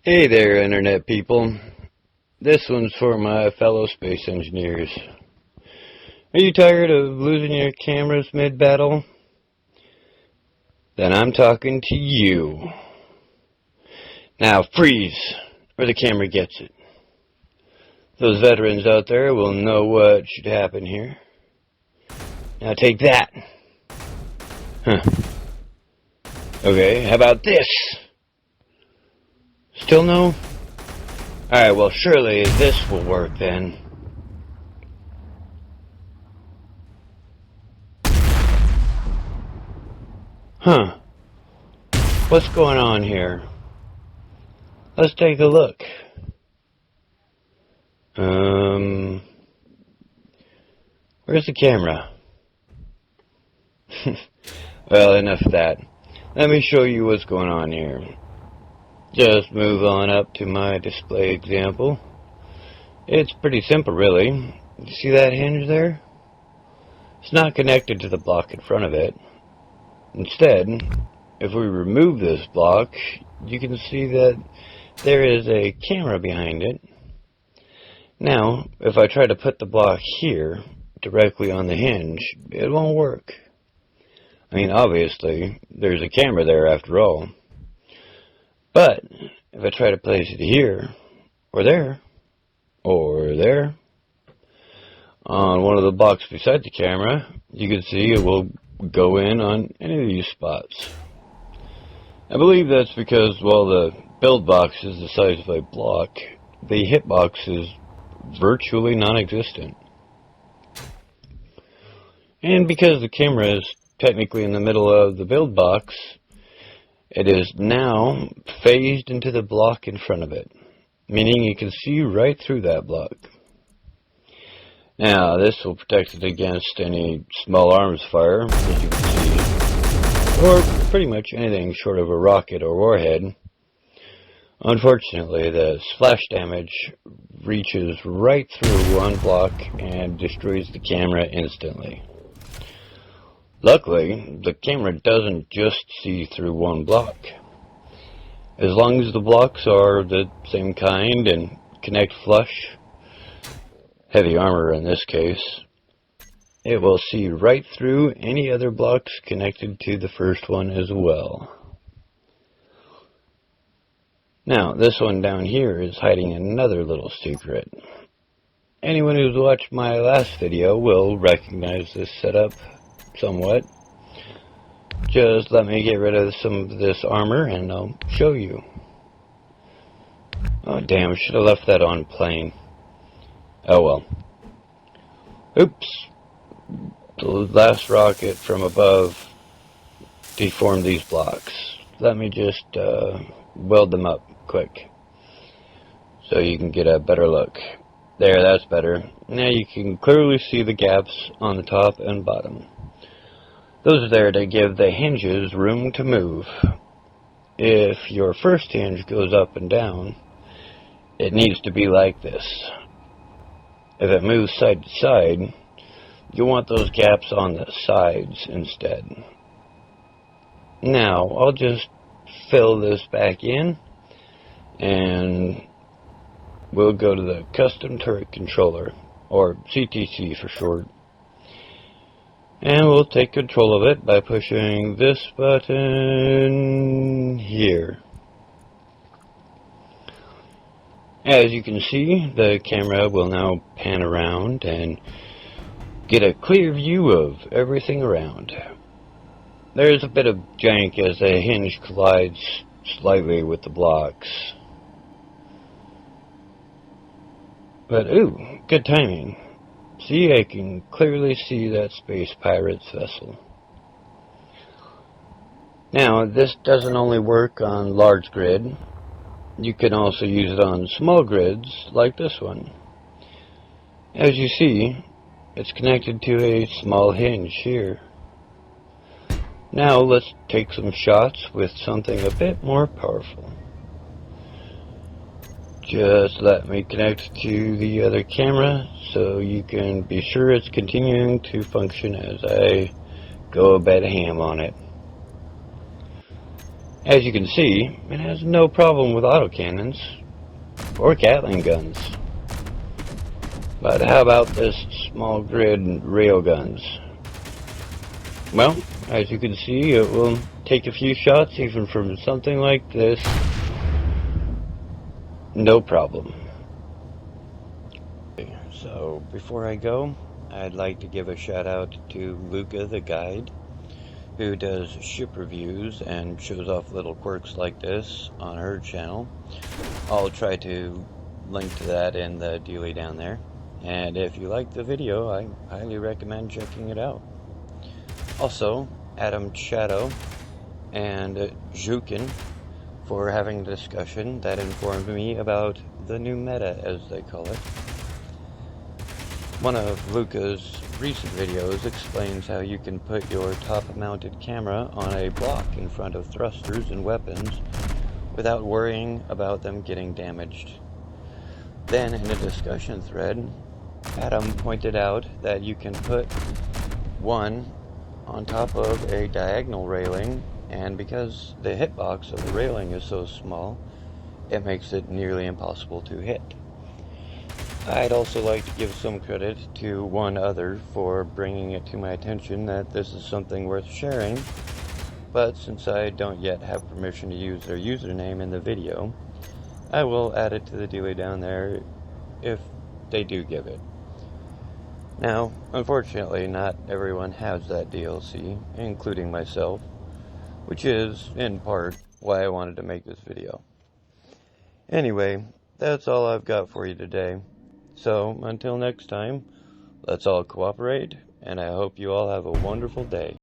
Hey there, Internet people. This one's for my fellow space engineers. Are you tired of losing your cameras mid-battle? Then I'm talking to you. Now freeze, or the camera gets it. Those veterans out there will know what should happen here. Now take that. Okay, how about this? Still no? Alright, well surely this will work then. What's going on here? Let's take a look. Where's the camera? Well, enough of that. Let me show you what's going on here. Just move on up to my display example. It's pretty simple, really. You see that hinge there? It's not connected to the block in front of it. Instead, if we remove this block, you can see that there is a camera behind it. Now, if I try to put the block here, directly on the hinge, it won't work. I mean, obviously, there's a camera there after all. But, if I try to place it here, or there, on one of the blocks beside the camera, you can see it will go in on any of these spots. I believe that's because, while the build box is the size of a block, the hitbox is virtually non-existent. And because the camera is technically in the middle of the build box, it is now phased into the block in front of it, meaning you can see right through that block. Now, this will protect it against any small arms fire, as you can see, or pretty much anything short of a rocket or warhead. Unfortunately, the splash damage reaches right through one block and destroys the camera instantly. Luckily, the camera doesn't just see through one block. As long as the blocks are the same kind and connect flush, heavy armor in this case, it will see right through any other blocks connected to the first one as well. Now, this one down here is hiding another little secret. Anyone who's watched my last video will recognize this setup somewhat. Just let me get rid of some of this armor and I'll show you. Oh damn, I should have left that on plain. Oh well. Oops. The last rocket from above deformed these blocks. Let me just weld them up quick so you can get a better look. There, that's better. Now you can clearly see the gaps on the top and bottom. Those are there to give the hinges room to move. If your first hinge goes up and down, it needs to be like this. If it moves side to side, you want those gaps on the sides instead. Now, I'll just fill this back in, and we'll go to the Custom Turret Controller, or CTC for short. And we'll take control of it by pushing this button here. As you can see, the camera will now pan around and get a clear view of everything around. There's a bit of jank as the hinge collides slightly with the blocks. But ooh, good timing. See, I can clearly see that space pirate's vessel. Now, this doesn't only work on large grid. You can also use it on small grids, like this one. As you see, it's connected to a small hinge here. Now, let's take some shots with something a bit more powerful. Just let me connect to the other camera so you can be sure it's continuing to function as I go a bit ham on it. As you can see, it has no problem with autocannons or Gatling guns. But how about this small grid railguns? Well, as you can see, it will take a few shots even from something like this. No problem. So, before I go, I'd like to give a shout out to Luca the guide, who does ship reviews and shows off little quirks like this on her channel. I'll try to link to that in the dealie down there. And if you like the video, I highly recommend checking it out. Also, Adam Schadow and Jzuken for having a discussion that informed me about the new meta, as they call it. One of Luca's recent videos explains how you can put your top-mounted camera on a block in front of thrusters and weapons without worrying about them getting damaged. Then, in a discussion thread, Adam pointed out that you can put one on top of a diagonal railing, and because the hitbox of the railing is so small, it makes it nearly impossible to hit. I'd also like to give some credit to one other for bringing it to my attention that this is something worth sharing, but since I don't yet have permission to use their username in the video, I will add it to the dealie down there if they do give it. Now, unfortunately, not everyone has that DLC, including myself, which is, in part, why I wanted to make this video. Anyway, that's all I've got for you today. So, until next time, let's all cooperate, and I hope you all have a wonderful day.